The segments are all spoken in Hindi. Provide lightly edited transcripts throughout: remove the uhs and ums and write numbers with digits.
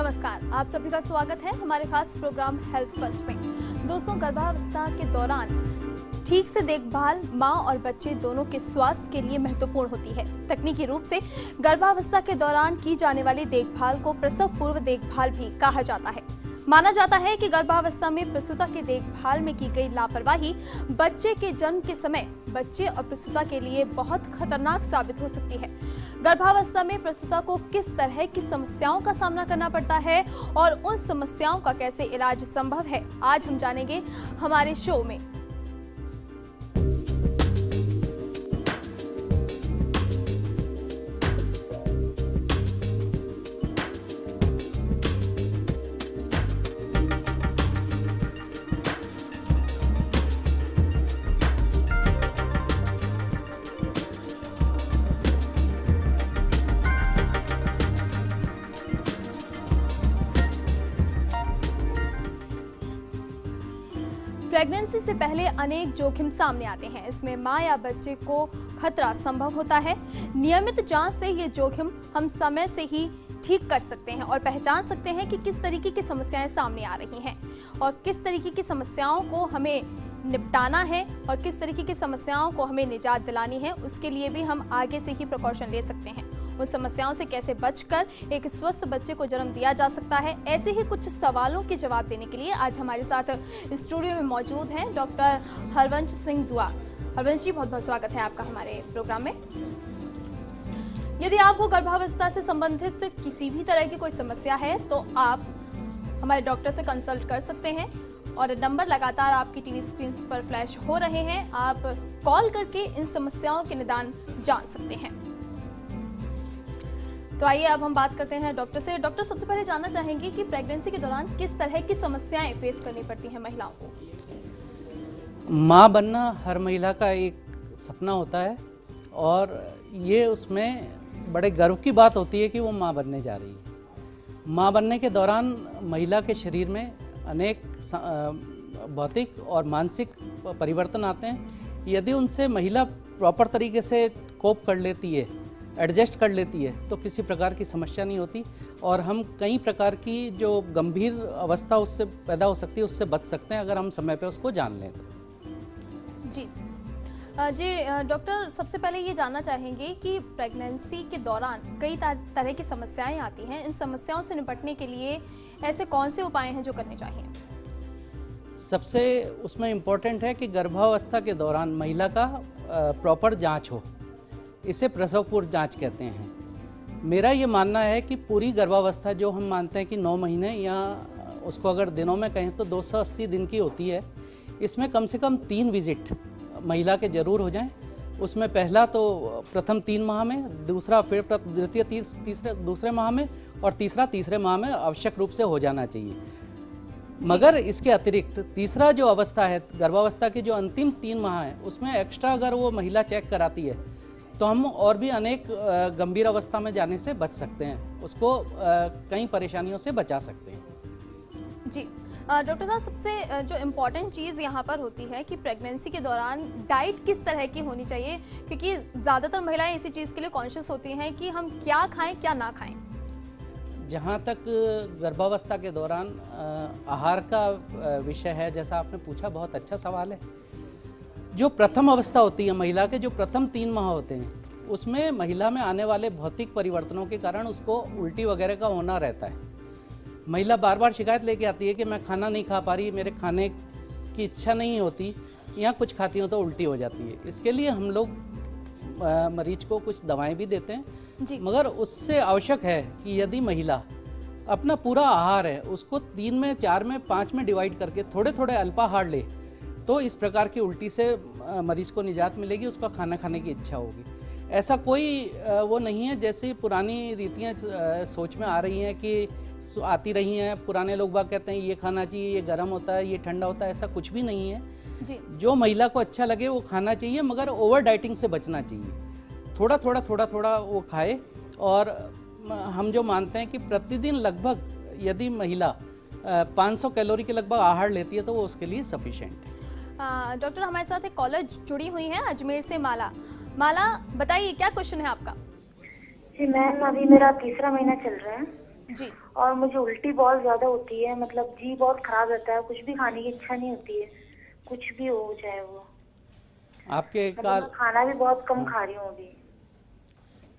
नमस्कार, आप सभी का स्वागत है हमारे खास प्रोग्राम हेल्थ फर्स्ट में। दोस्तों, गर्भावस्था के दौरान ठीक से देखभाल मां और बच्चे दोनों के स्वास्थ्य के लिए महत्वपूर्ण होती है। तकनीकी रूप से गर्भावस्था के दौरान की जाने वाली देखभाल को प्रसव पूर्व देखभाल भी कहा जाता है। माना जाता है कि गर्भावस्था में प्रसूता की देखभाल में की गई लापरवाही बच्चे के जन्म के समय बच्चे और प्रसूता के लिए बहुत खतरनाक साबित हो सकती है। गर्भावस्था में प्रसूता को किस तरह की समस्याओं का सामना करना पड़ता है और उन समस्याओं का कैसे इलाज संभव है, आज हम जानेंगे हमारे शो में। प्रेगनेंसी से पहले अनेक जोखिम सामने आते हैं। इसमें मां या बच्चे को खतरा संभव होता है। नियमित जांच से ये जोखिम हम समय से ही ठीक कर सकते हैं और पहचान सकते हैं कि किस तरीके की समस्याएं सामने आ रही हैं और किस तरीके की समस्याओं को हमें निपटाना है और किस तरीके की समस्याओं को हमें निजात दिलानी है। उसके लिए भी हम आगे से ही प्रिकॉशन ले सकते हैं। उन समस्याओं से कैसे बचकर एक स्वस्थ बच्चे को जन्म दिया जा सकता है, ऐसे ही कुछ सवालों के जवाब देने के लिए आज हमारे साथ स्टूडियो में मौजूद हैं डॉक्टर हरवंश सिंह दुआ। हरवंश जी, बहुत बहुत स्वागत है आपका हमारे प्रोग्राम में। यदि आपको गर्भावस्था से संबंधित किसी भी तरह की कोई समस्या है तो आप हमारे डॉक्टर से कंसल्ट कर सकते हैं और नंबर लगातार आपकी टीवी स्क्रीन पर फ्लैश हो रहे हैं। आप कॉल करके इन समस्याओं के निदान जान सकते हैं। तो आइए अब हम बात करते हैं डॉक्टर से। डॉक्टर, सबसे पहले जानना चाहेंगे कि प्रेगनेंसी के दौरान किस तरह की समस्याएं फेस करनी पड़ती हैं महिलाओं को? माँ बनना हर महिला का एक सपना होता है और ये उसमें बड़े गर्व की बात होती है कि वो माँ बनने जा रही है। माँ बनने के दौरान महिला के शरीर में अनेक भौतिक और मानसिक परिवर्तन आते हैं। यदि उनसे महिला प्रॉपर तरीके से कोप कर लेती है, एडजस्ट कर लेती है, तो किसी प्रकार की समस्या नहीं होती और हम कई प्रकार की जो गंभीर अवस्था उससे पैदा हो सकती है उससे बच सकते हैं अगर हम समय पे उसको जान लें तो। जी डॉक्टर, सबसे पहले ये जानना चाहेंगे कि प्रेगनेंसी के दौरान कई तरह की समस्याएं आती हैं। इन समस्याओं से निपटने के लिए ऐसे कौन से उपाय हैं जो करने चाहिए? सबसे उसमें इम्पोर्टेंट है कि गर्भावस्था के दौरान महिला का प्रॉपर जांच हो। इसे प्रसव पूर्व जांच कहते हैं। मेरा ये मानना है कि पूरी गर्भावस्था जो हम मानते हैं कि 9 महीने या उसको अगर दिनों में कहें तो 280 दिन की होती है, इसमें कम से कम 3 विजिट महिला के जरूर हो जाएं। उसमें पहला तो प्रथम 3 माह में, दूसरा फिर द्वितीय तीसरे दूसरे माह में और तीसरे माह में आवश्यक रूप से हो जाना चाहिए। मगर इसके अतिरिक्त तीसरा जो अवस्था है, गर्भावस्था की जो अंतिम 3 माह है, उसमें एक्स्ट्रा अगर वो महिला चेक कराती है तो हम और भी अनेक गंभीर अवस्था में जाने से बच सकते हैं, उसको कई परेशानियों से बचा सकते हैं। जी डॉक्टर साहब, सबसे जो इम्पोर्टेंट चीज़ यहाँ पर होती है कि प्रेगनेंसी के दौरान डाइट किस तरह की होनी चाहिए, क्योंकि ज़्यादातर महिलाएं इसी चीज़ के लिए कॉन्शियस होती हैं कि हम क्या खाएं क्या ना खाएं। जहाँ तक गर्भावस्था के दौरान आहार का विषय है, जैसा आपने पूछा, बहुत अच्छा सवाल है। जो प्रथम अवस्था होती है महिला के, जो प्रथम 3 माह होते हैं, उसमें महिला में आने वाले भौतिक परिवर्तनों के कारण उसको उल्टी वगैरह का होना रहता है। महिला बार बार शिकायत लेके आती है कि मैं खाना नहीं खा पा रही, मेरे खाने की इच्छा नहीं होती, या कुछ खाती हूँ तो उल्टी हो जाती है। इसके लिए हम लोग मरीज को कुछ दवाएं भी देते हैं जी। मगर उससे आवश्यक है कि यदि महिला अपना पूरा आहार है उसको 3 में, 4 में, 5 में डिवाइड करके थोड़े थोड़े अल्पाहार ले, तो इस प्रकार की उल्टी से मरीज को निजात मिलेगी, उसका खाना खाने की इच्छा होगी। ऐसा कोई वो नहीं है जैसी पुरानी रीतियाँ सोच में आ रही हैं कि आती रही हैं। पुराने लोग बाग कहते हैं ये खाना चाहिए, ये गर्म होता है, ये ठंडा होता है, ऐसा कुछ भी नहीं है जी। जो महिला को अच्छा लगे वो खाना चाहिए, मगर ओवर डाइटिंग से बचना चाहिए। थोड़ा थोड़ा वो खाए। और हम जो मानते हैं कि प्रतिदिन लगभग यदि महिला 500 कैलोरी के लगभग आहार लेती है तो वो उसके लिए सफिशिएंट है। डॉक्टर, हमारे साथ एक कॉलर जुड़ी हुई है अजमेर से, माला बताइए क्या क्वेश्चन है आपका? जी मैम, अभी मेरा 3रा महीना चल रहा है। जी। और मुझे उल्टी बहुत ज्यादा होती है, मतलब जी बहुत खराब रहता है, कुछ भी खाने की इच्छा नहीं होती है, कुछ भी हो चाहे वो। आपके मतलब मैं खाना भी बहुत कम हाँ, खा रही हूँ अभी।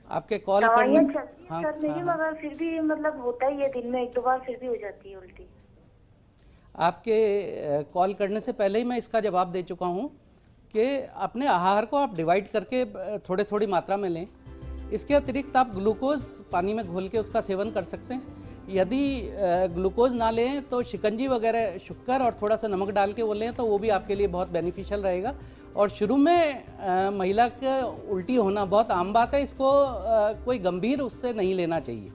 आपके कॉल करने। दवाइयाँ चलती है हाँ सर हाँ मेरी, हाँ। मगर फिर भी मतलब होता ही है, दिन में 1-2 बार फिर भी हो जाती है उल्टी। आपके कॉल करने से पहले ही मैं इसका जवाब दे चुका हूँ कि अपने आहार को आप डिवाइड करके थोड़े थोड़ी मात्रा में लें। इसके अतिरिक्त आप ग्लूकोज पानी में घोल के उसका सेवन कर सकते हैं। यदि ग्लूकोज ना लें तो शिकंजी वगैरह शक्कर और थोड़ा सा नमक डाल के वो लें तो वो भी आपके लिए बहुत बेनिफिशियल रहेगा। और शुरू में महिला का उल्टी होना बहुत आम बात है, इसको कोई गंभीर उससे नहीं लेना चाहिए।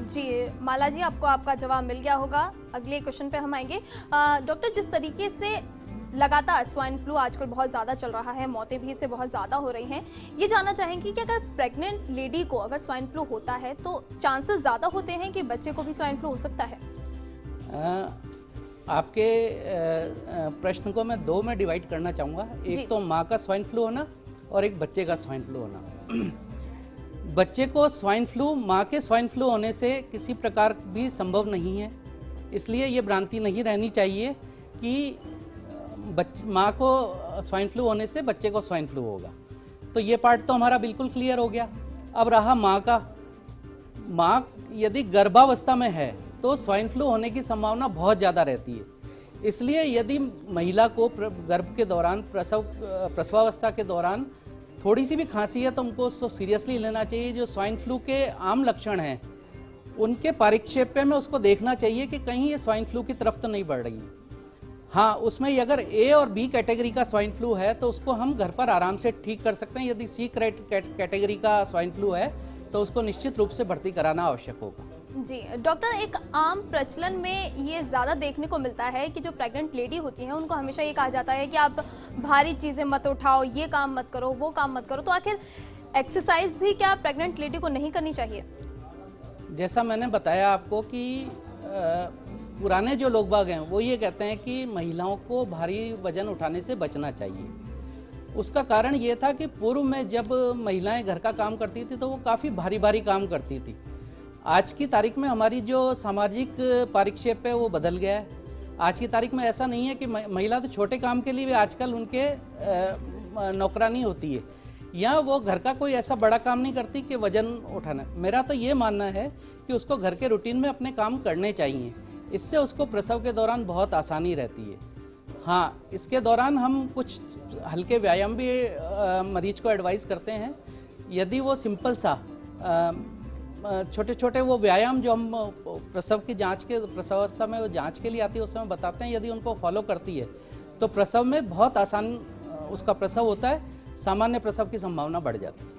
जी माला जी, आपको आपका जवाब मिल गया होगा। अगले क्वेश्चन पे हम आएंगे। डॉक्टर, जिस तरीके से लगातार स्वाइन फ्लू आजकल बहुत ज़्यादा चल रहा है, मौतें भी इससे बहुत ज़्यादा हो रही हैं, ये जानना चाहेंगी कि अगर प्रेग्नेंट लेडी को अगर स्वाइन फ्लू होता है तो चांसेस ज़्यादा होते हैं कि बच्चे को भी स्वाइन फ्लू हो सकता है? आपके प्रश्न को मैं दो में डिवाइड करना चाहूँगा। जी। एक तो माँ का स्वाइन फ्लू होना और एक बच्चे का स्वाइन फ्लू होना। बच्चे को स्वाइन फ्लू माँ के स्वाइन फ्लू होने से किसी प्रकार भी संभव नहीं है, इसलिए ये भ्रांति नहीं रहनी चाहिए कि माँ को स्वाइन फ्लू होने से बच्चे को स्वाइन फ्लू होगा। तो ये पार्ट तो हमारा बिल्कुल क्लियर हो गया। अब रहा माँ का। माँ यदि गर्भावस्था में है तो स्वाइन फ्लू होने की संभावना बहुत ज़्यादा रहती है। इसलिए यदि महिला को गर्भ के दौरान प्रसवावस्था के दौरान थोड़ी सी भी खांसी है तो उनको उसको सीरियसली लेना चाहिए। जो स्वाइन फ्लू के आम लक्षण हैं उनके परिक्षेप्य में उसको देखना चाहिए कि कहीं ये स्वाइन फ्लू की तरफ तो नहीं बढ़ रही है। हाँ, उसमें अगर ए और बी कैटेगरी का स्वाइन फ्लू है तो उसको हम घर पर आराम से ठीक कर सकते हैं। यदि सी कैटेगरी का स्वाइन फ्लू है तो उसको निश्चित रूप से भर्ती कराना आवश्यक होगा। जी डॉक्टर, एक आम प्रचलन में ये ज़्यादा देखने को मिलता है कि जो प्रेग्नेंट लेडी होती हैं उनको हमेशा ये कहा जाता है कि आप भारी चीज़ें मत उठाओ, ये काम मत करो, वो काम मत करो। तो आखिर एक्सरसाइज भी क्या प्रेग्नेंट लेडी को नहीं करनी चाहिए? जैसा मैंने बताया आपको कि पुराने जो लोग बाग हैं वो ये कहते हैं कि महिलाओं को भारी वजन उठाने से बचना चाहिए। उसका कारण ये था कि पूर्व में जब महिलाएं घर का काम करती थी तो वो काफ़ी भारी भारी काम करती थी। आज की तारीख में हमारी जो सामाजिक परिक्षेप है वो बदल गया है। आज की तारीख में ऐसा नहीं है कि महिला तो छोटे काम के लिए भी आजकल उनके नौकरानी होती है, या वो घर का कोई ऐसा बड़ा काम नहीं करती कि वजन उठाना। मेरा तो ये मानना है कि उसको घर के रूटीन में अपने काम करने चाहिए। इससे उसको प्रसव के दौरान बहुत आसानी रहती है। हाँ, इसके दौरान हम कुछ हल्के व्यायाम भी मरीज को एडवाइस करते हैं। यदि वो सिंपल सा छोटे छोटे वो व्यायाम जो हम प्रसव की जांच के प्रसवावस्था में वो जांच के लिए आती है उस समय बताते हैं, यदि उनको फॉलो करती है तो प्रसव में बहुत आसान उसका प्रसव होता है, सामान्य प्रसव की संभावना बढ़ जाती है।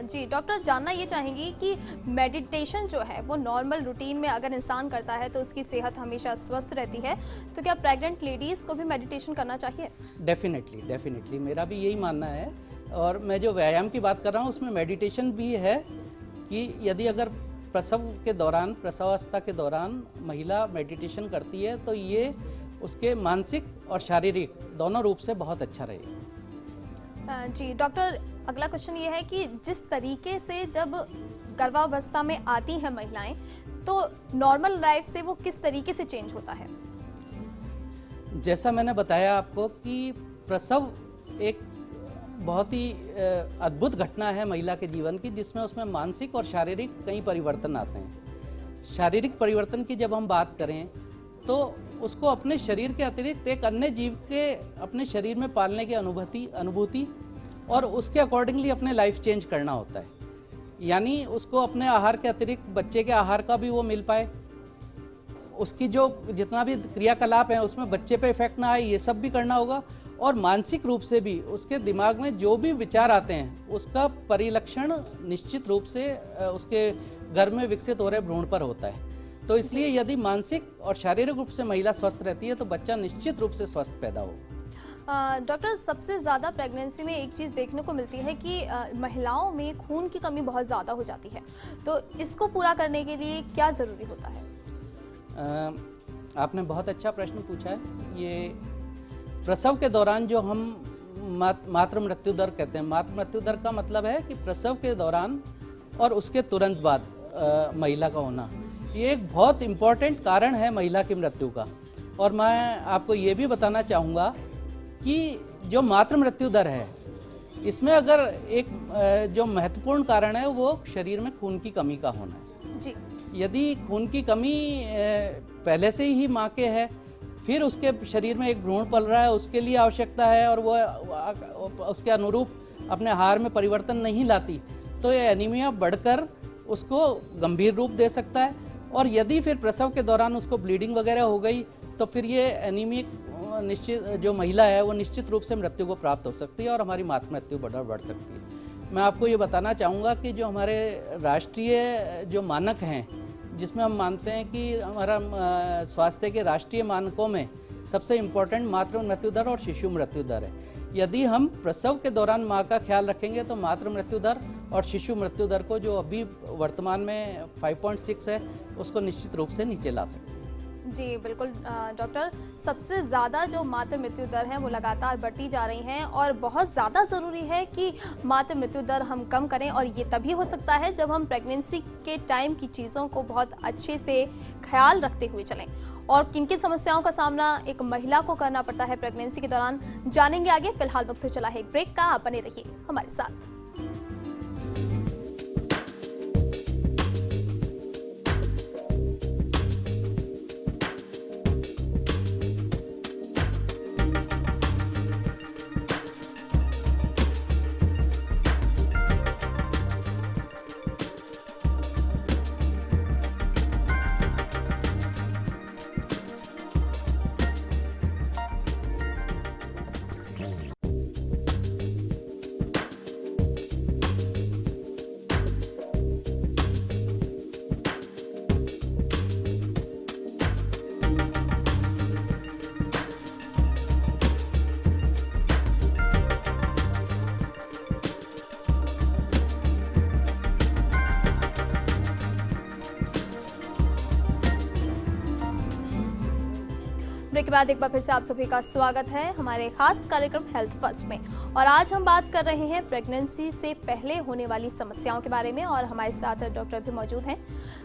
जी डॉक्टर, जानना ये चाहेंगी कि मेडिटेशन जो है वो नॉर्मल रूटीन में अगर इंसान करता है तो उसकी सेहत हमेशा स्वस्थ रहती है, तो क्या प्रेग्नेंट लेडीज़ को भी मेडिटेशन करना चाहिए? डेफिनेटली मेरा भी यही मानना है। और मैं जो व्यायाम की बात कर रहा हूँ उसमें मेडिटेशन भी है कि यदि अगर प्रसव के दौरान प्रसवावस्था के दौरान महिला मेडिटेशन करती है तो ये उसके मानसिक और शारीरिक दोनों रूप से बहुत अच्छा रहेगा। जी डॉक्टर, अगला क्वेश्चन ये है कि जिस तरीके से जब गर्भावस्था में आती हैं महिलाएं तो नॉर्मल लाइफ से वो किस तरीके से चेंज होता है? जैसा मैंने बताया आपको कि प्रसव एक बहुत ही अद्भुत घटना है महिला के जीवन की, जिसमें उसमें मानसिक और शारीरिक कई परिवर्तन आते हैं। शारीरिक परिवर्तन की जब हम बात करें तो उसको अपने शरीर के अतिरिक्त एक अन्य जीव के अपने शरीर में पालने की अनुभूति और उसके अकॉर्डिंगली अपने लाइफ चेंज करना होता है। यानी उसको अपने आहार के अतिरिक्त बच्चे के आहार का भी वो मिल पाए, उसकी जो जितना भी क्रियाकलाप है उसमें बच्चे पे इफेक्ट ना आए, ये सब भी करना होगा। और मानसिक रूप से भी उसके दिमाग में जो भी विचार आते हैं उसका परिलक्षण निश्चित रूप से उसके गर्भ में विकसित हो रहे भ्रूण पर होता है। तो इसलिए यदि मानसिक और शारीरिक रूप से महिला स्वस्थ रहती है तो बच्चा निश्चित रूप से स्वस्थ पैदा हो। डॉक्टर, सबसे ज़्यादा प्रेगनेंसी में एक चीज़ देखने को मिलती है कि महिलाओं में खून की कमी बहुत ज़्यादा हो जाती है, तो इसको पूरा करने के लिए क्या ज़रूरी होता है? आपने बहुत अच्छा प्रश्न पूछा है। ये प्रसव के दौरान जो हम मातृ मृत्यु दर कहते हैं, मातृ मृत्यु दर का मतलब है कि प्रसव के दौरान और उसके तुरंत बाद महिला का होना, ये एक बहुत इम्पॉर्टेंट कारण है महिला की मृत्यु का। और मैं आपको ये भी बताना चाहूँगा कि जो मातृ मृत्यु दर है, इसमें अगर एक जो महत्वपूर्ण कारण है वो शरीर में खून की कमी का होना है जी। यदि खून की कमी पहले से ही माँ के है, फिर उसके शरीर में एक भ्रूण पल रहा है, उसके लिए आवश्यकता है और वो उसके अनुरूप अपने आहार में परिवर्तन नहीं लाती, तो ये एनीमिया बढ़कर उसको गंभीर रूप दे सकता है। और यदि फिर प्रसव के दौरान उसको ब्लीडिंग वगैरह हो गई तो फिर ये एनीमिक निश्चित जो महिला है वो निश्चित रूप से मृत्यु को प्राप्त हो सकती है और हमारी मातृ मृत्यु बढ़ सकती है। मैं आपको ये बताना चाहूँगा कि जो हमारे राष्ट्रीय जो मानक हैं, जिसमें हम मानते हैं कि हमारा स्वास्थ्य के राष्ट्रीय मानकों में सबसे इम्पोर्टेंट मातृ मृत्यु दर और शिशु मृत्यु दर है। यदि हम प्रसव के दौरान माँ का ख्याल रखेंगे तो मातृ मृत्यु दर और शिशु मृत्यु दर को, जो अभी वर्तमान में 5.6 है, उसको निश्चित रूप से नीचे ला सकते हैं। जी बिल्कुल डॉक्टर, सबसे ज़्यादा जो मातृ मृत्यु दर है वो लगातार बढ़ती जा रही हैं और बहुत ज़्यादा ज़रूरी है कि मातृ मृत्यु दर हम कम करें, और ये तभी हो सकता है जब हम प्रेगनेंसी के टाइम की चीज़ों को बहुत अच्छे से ख्याल रखते हुए चलें। और किन किन समस्याओं का सामना एक महिला को करना पड़ता है प्रेगनेंसी के दौरान, जानेंगे आगे। फिलहाल वक्त चला है एक ब्रेक का, आप बने रहिए हमारे साथ। ब्रेक के बाद एक बार फिर से आप सभी का स्वागत है हमारे खास कार्यक्रम हेल्थ फर्स्ट में। और आज हम बात कर रहे हैं प्रेगनेंसी से पहले होने वाली समस्याओं के बारे में, और हमारे साथ डॉक्टर भी मौजूद हैं।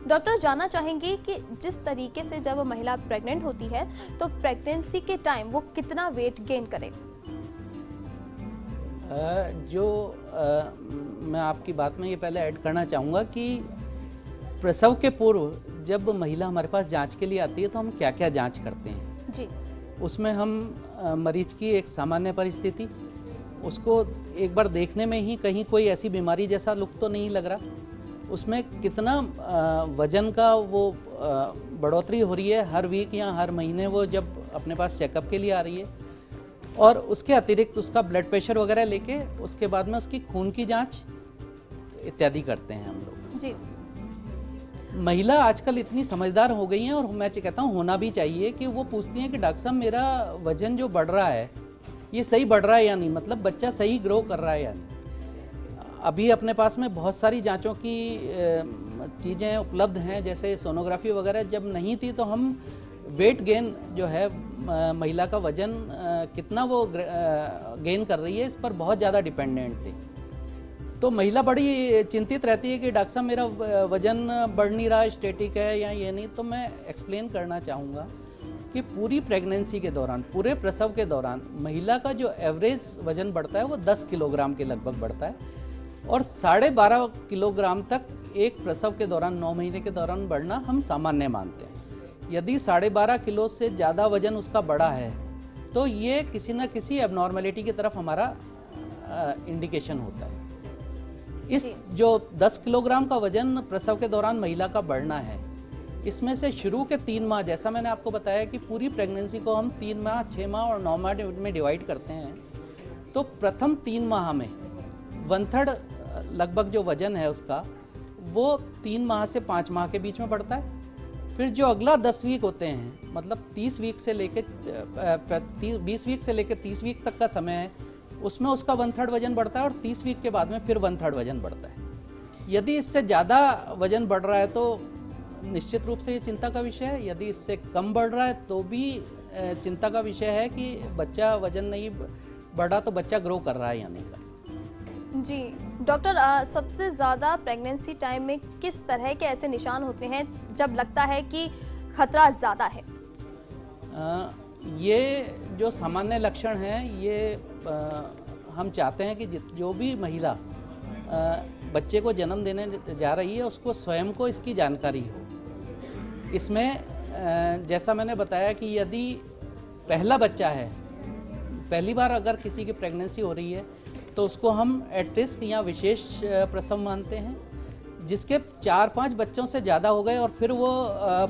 डॉक्टर, जानना चाहेंगे कि जिस तरीके से जब महिला प्रेग्नेंट होती है तो प्रेगनेंसी के टाइम वो कितना वेट गेन करे? मैं आपकी बात में ये पहले ऐड करना चाहूँगा कि प्रसव के पूर्व जब महिला हमारे पास जांच के लिए आती है तो हम क्या क्या जांच करते हैं जी। उसमें हम मरीज की एक सामान्य परिस्थिति, उसको एक बार देखने में ही कहीं कोई ऐसी बीमारी जैसा लुक तो नहीं लग रहा, उसमें कितना वजन का वो बढ़ोतरी हो रही है हर वीक या हर महीने वो जब अपने पास चेकअप के लिए आ रही है, और उसके अतिरिक्त उसका ब्लड प्रेशर वगैरह लेके उसके बाद में उसकी खून की जांच इत्यादि करते हैं हम लोग जी। महिला आजकल इतनी समझदार हो गई हैं, और मैं कहता हूँ होना भी चाहिए, कि वो पूछती हैं कि डॉक्टर साहब मेरा वजन जो बढ़ रहा है ये सही बढ़ रहा है या नहीं, मतलब बच्चा सही ग्रो कर रहा है या नहीं। अभी अपने पास में बहुत सारी जांचों की चीज़ें उपलब्ध हैं, जैसे सोनोग्राफी वगैरह जब नहीं थी तो हम वेट गेन जो है महिला का वजन कितना वो गेन कर रही है इस पर बहुत ज़्यादा डिपेंडेंट थे। तो महिला बड़ी चिंतित रहती है कि डॉक्टर साहब मेरा वजन बढ़ नहीं रहा, स्टेटिक है या ये नहीं। तो मैं एक्सप्लेन करना चाहूँगा कि पूरी प्रेगनेंसी के दौरान, पूरे प्रसव के दौरान महिला का जो एवरेज वजन बढ़ता है वो 10 किलोग्राम के लगभग बढ़ता है, और 12.5 किलोग्राम तक एक प्रसव के दौरान 9 महीने के दौरान बढ़ना हम सामान्य मानते हैं। यदि 12.5 किलो से ज़्यादा वजन उसका बढ़ा है तो ये किसी न किसी एबनॉर्मेलिटी की तरफ हमारा इंडिकेशन होता है। इस जो 10 किलोग्राम का वजन प्रसव के दौरान महिला का बढ़ना है, इसमें से शुरू के 3 माह, जैसा मैंने आपको बताया कि पूरी प्रेगनेंसी को हम 3 माह, 6 माह और 9 माह में डिवाइड करते हैं, तो प्रथम 3 माह में 1/3 लगभग जो वजन है उसका वो 3 माह से 5 माह के बीच में बढ़ता है। फिर जो अगला 10 वीक होते हैं, मतलब 20 वीक से लेकर 30 वीक तक का समय है, उसमें उसका 1/3 वजन बढ़ता है, और 30 वीक के बाद में फिर 1/3 वजन बढ़ता है। यदि इससे ज़्यादा वजन बढ़ रहा है तो निश्चित रूप से ये चिंता का विषय है। यदि इससे कम बढ़ रहा है तो भी चिंता का विषय है कि बच्चा वजन नहीं बढ़ा तो बच्चा ग्रो कर रहा है या नहीं कर रहा। जी डॉक्टर, सबसे ज़्यादा प्रेगनेंसी टाइम में किस तरह के ऐसे निशान होते हैं जब लगता है कि खतरा ज़्यादा है? ये जो सामान्य लक्षण हैं ये हम चाहते हैं कि जो भी महिला बच्चे को जन्म देने जा रही है उसको स्वयं को इसकी जानकारी हो। इसमें जैसा मैंने बताया कि यदि पहला बच्चा है, पहली बार अगर किसी की प्रेगनेंसी हो रही है तो उसको हम एट रिस्क या विशेष प्रसव मानते हैं। जिसके 4-5 बच्चों से ज़्यादा हो गए और फिर वो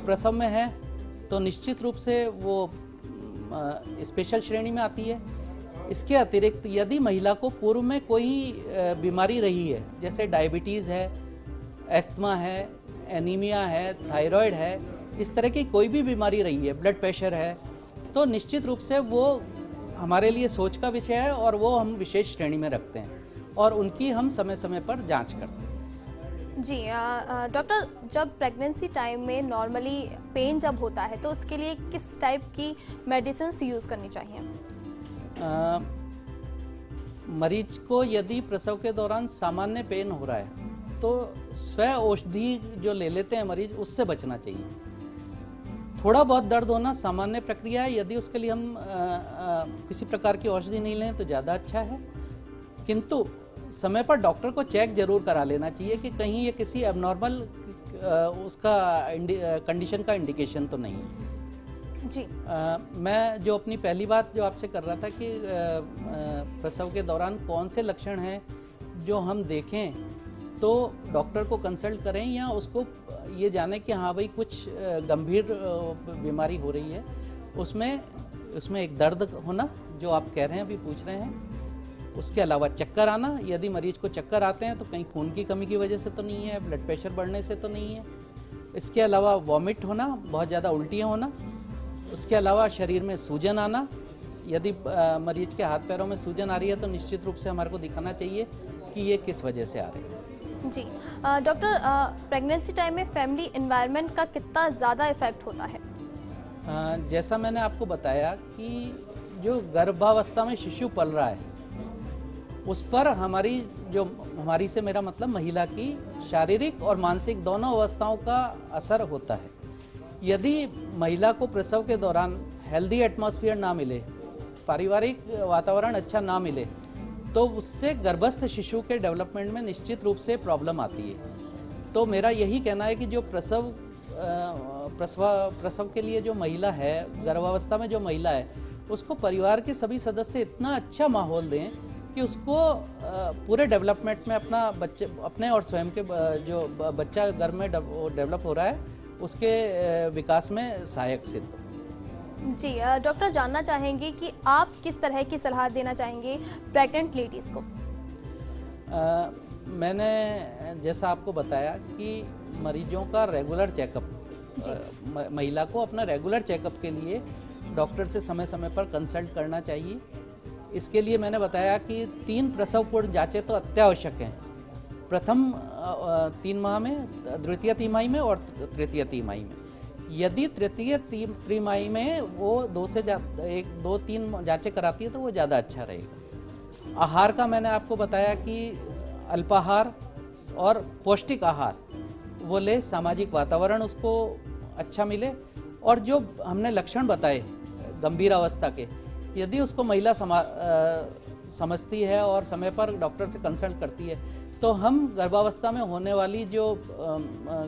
प्रसव में है तो निश्चित रूप से वो स्पेशल श्रेणी में आती है। इसके अतिरिक्त यदि महिला को पूर्व में कोई बीमारी रही है, जैसे डायबिटीज़ है, एस्थमा है, एनीमिया है, थायराइड है, इस तरह की कोई भी बीमारी रही है, ब्लड प्रेशर है, तो निश्चित रूप से वो हमारे लिए सोच का विषय है और वो हम विशेष श्रेणी में रखते हैं और उनकी हम समय समय पर जांच करते हैं। जी डॉक्टर, जब प्रेगनेंसी टाइम में नॉर्मली पेन जब होता है तो उसके लिए किस टाइप की मेडिसिन यूज़ करनी चाहिए? मरीज को यदि प्रसव के दौरान सामान्य पेन हो रहा है तो स्व औषधि जो ले लेते हैं मरीज, उससे बचना चाहिए। थोड़ा बहुत दर्द होना सामान्य प्रक्रिया है, यदि उसके लिए हम किसी प्रकार की औषधि नहीं लें तो ज़्यादा अच्छा है। किंतु समय पर डॉक्टर को चेक जरूर करा लेना चाहिए कि कहीं ये किसी एबनॉर्मल उसका कंडीशन का इंडिकेशन तो नहीं है। जी मैं जो अपनी पहली बात जो आपसे कर रहा था कि प्रसव के दौरान कौन से लक्षण हैं जो हम देखें तो डॉक्टर को कंसल्ट करें या उसको ये जाने कि हाँ भाई कुछ गंभीर बीमारी हो रही है। उसमें एक दर्द होना जो आप कह रहे हैं, अभी पूछ रहे हैं, उसके अलावा चक्कर आना, यदि मरीज को चक्कर आते हैं तो कहीं खून की कमी की वजह से तो नहीं है, ब्लड प्रेशर बढ़ने से तो नहीं है। इसके अलावा वॉमिट होना, बहुत ज़्यादा उल्टियाँ होना। उसके अलावा शरीर में सूजन आना, यदि मरीज के हाथ पैरों में सूजन आ रही है तो निश्चित रूप से हमारे को दिखाना चाहिए कि ये किस वजह से आ रही है। जी डॉक्टर, प्रेगनेंसी टाइम में फैमिली एनवायरनमेंट का कितना ज़्यादा इफेक्ट होता है? जैसा मैंने आपको बताया कि जो गर्भावस्था में शिशु पल रहा है उस पर हमारी से मेरा मतलब महिला की शारीरिक और मानसिक दोनों अवस्थाओं का असर होता है। यदि महिला को प्रसव के दौरान हेल्दी एटमॉस्फेयर ना मिले, पारिवारिक वातावरण अच्छा ना मिले, तो उससे गर्भस्थ शिशु के डेवलपमेंट में निश्चित रूप से प्रॉब्लम आती है। तो मेरा यही कहना है कि जो प्रसव के लिए जो महिला है, गर्भावस्था में जो महिला है, उसको परिवार के सभी सदस्य इतना अच्छा माहौल दें कि उसको पूरे डेवलपमेंट में अपने और स्वयं के जो बच्चा गर्भ में डेवलप हो रहा है उसके विकास में सहायक सिद्ध हो। जी डॉक्टर, जानना चाहेंगे कि आप किस तरह की सलाह देना चाहेंगे प्रेग्नेंट लेडीज़ को? मैंने जैसा आपको बताया कि मरीजों का रेगुलर चेकअप, महिला को अपना रेगुलर चेकअप के लिए डॉक्टर से समय समय पर कंसल्ट करना चाहिए। इसके लिए मैंने बताया कि 3 प्रसव पूर्व जांचें तो अत्यावश्यक हैं। प्रथम 3 माह में, द्वितीय तिमाही में और तृतीय तिमाही में। यदि तृतीय तिमाही में वो 2-3 जांचें कराती है तो वो ज़्यादा अच्छा रहेगा। आहार का मैंने आपको बताया कि अल्पाहार और पौष्टिक आहार वो ले, सामाजिक वातावरण उसको अच्छा मिले, और जो हमने लक्षण बताए गंभीर अवस्था के, यदि उसको महिला समझती है और समय पर डॉक्टर से कंसल्ट करती है तो हम गर्भावस्था में होने वाली जो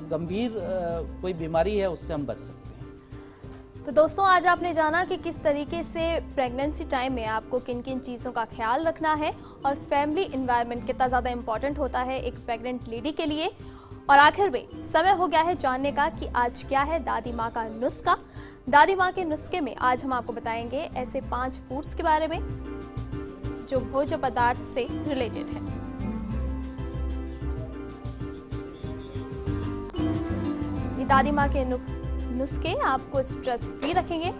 गंभीर कोई बीमारी है उससे हम बच सकते हैं। तो दोस्तों, आज आपने जाना कि किस तरीके से प्रेगनेंसी टाइम में आपको किन किन चीज़ों का ख्याल रखना है और फैमिली एनवायरनमेंट कितना ज़्यादा इम्पॉर्टेंट होता है एक प्रेग्नेंट लेडी के लिए। और आखिर में समय हो गया है जानने का कि आज क्या है दादी माँ का नुस्खा। दादी माँ के नुस्खे में आज हम आपको बताएंगे ऐसे 5 फूड्स के बारे में जो भोज्य पदार्थ से रिलेटेड है। ये दादी माँ के नुस्खे आपको स्ट्रेस फ्री रखेंगे।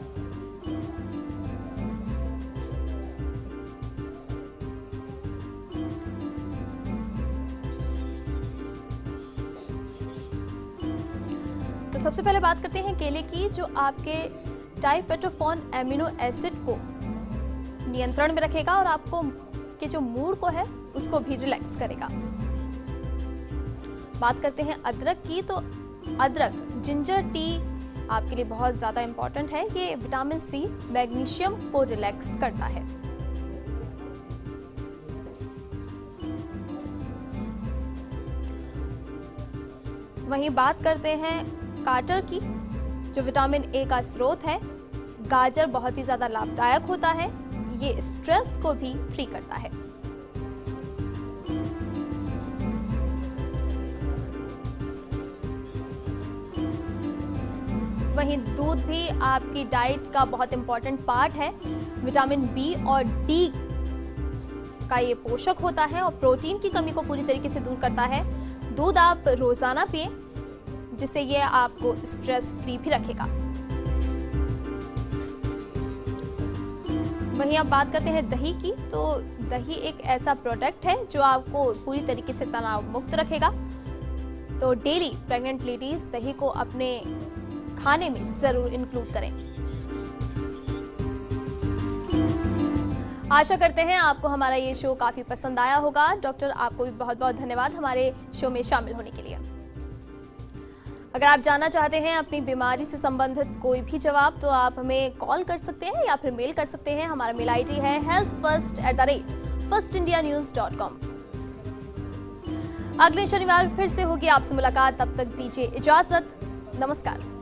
तो सबसे पहले बात करते हैं केले की, जो आपके डाइपेटोफॉन एमिनो एसिड को नियंत्रण में रखेगा और आपको आपके जो मूड को है उसको भी रिलैक्स करेगा। बात करते हैं अदरक की, तो अदरक जिंजर टी आपके लिए बहुत ज्यादा इंपॉर्टेंट है। ये विटामिन सी, मैग्नीशियम को रिलैक्स करता है। वहीं बात करते हैं काटर की, जो विटामिन ए का स्रोत है। गाजर बहुत ही ज्यादा लाभदायक होता है, ये स्ट्रेस को भी फ्री करता है। वहीं दूध भी आपकी डाइट का बहुत इंपॉर्टेंट पार्ट है। विटामिन बी और डी का ये पोषक होता है और प्रोटीन की कमी को पूरी तरीके से दूर करता है। दूध आप रोजाना पिए, जिससे ये आपको स्ट्रेस फ्री भी रखेगा। वहीं आप बात करते हैं दही की, तो दही एक ऐसा प्रोडक्ट है जो आपको पूरी तरीके से तनाव मुक्त रखेगा। तो डेली प्रेग्नेंट लेडीज दही को अपने खाने में जरूर इंक्लूड करें। आशा करते हैं आपको हमारा ये शो काफी पसंद आया होगा। डॉक्टर, आपको भी बहुत बहुत धन्यवाद हमारे शो में शामिल होने के लिए। अगर आप जानना चाहते हैं अपनी बीमारी से संबंधित कोई भी जवाब, तो आप हमें कॉल कर सकते हैं या फिर मेल कर सकते हैं। हमारा मेल आईडी है healthfirst@firstindianews.com। अगले शनिवार फिर से होगी आपसे मुलाकात, तब तक दीजिए इजाजत। नमस्कार।